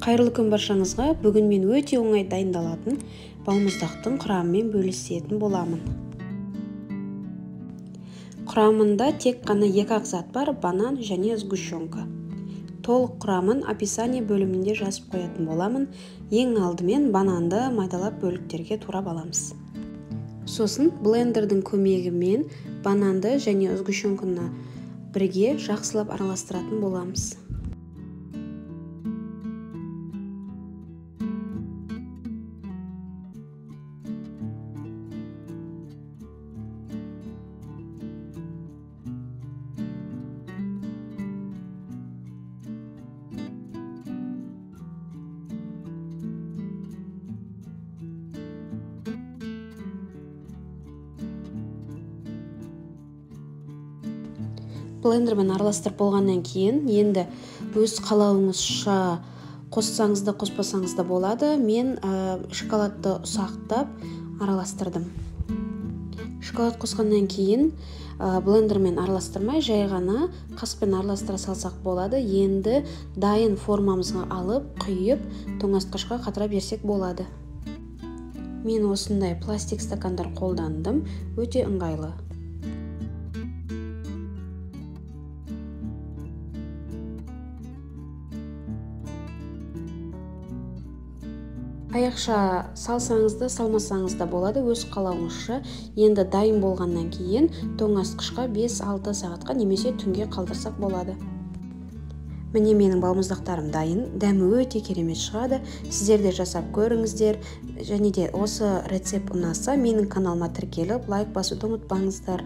Қайырлы күн баршаңызға. Бүгін мен өте оңай дайындалатын балмұздақтың құрамымен бөлісетін боламын. Құрамында тек қана екі ақ зат бар: банан және сгущенка. Толық құрамын описание бөлімінде жазып қоятын боламын. Ең алдымен бананды майдалап бөліктерге турап аламыз. Сосын блендердің көмегімен бананды және сгущенканы бірге жақсылап араластыратын боламыз. Блендермен араластырып болғаннан кейін енді өз қалауыңызша қоссаңыз да қоспасаңыз да болады. Мен шоколадты ұсақтап араластырдым. Шоколад қосқаннан кейін блендермен араластырмай, жай ғана қаспен араластыра салсақ болады. Енді дайын формамызға алып, құйып, тоңазытқышқа қатыра берсек болады. Мен осындай пластик стакандар қолдандым, өте ыңғайлы. Аяқша салсаңыз да, салмасаңыз да болады, өз қалауыңызша. Енді дайын болғаннан кейін тоңазытқышқа 5-6 сағатқа немесе түнге қалдырсақ болады. Міне менің балмұздақтарым дайын. Дәмі өте керемет шығады. Сіздер де жасап көріңіздер. Және де осы рецепт ұнаса, менің каналыма тіркеліп, лайк басуды ұмытпаңыздар.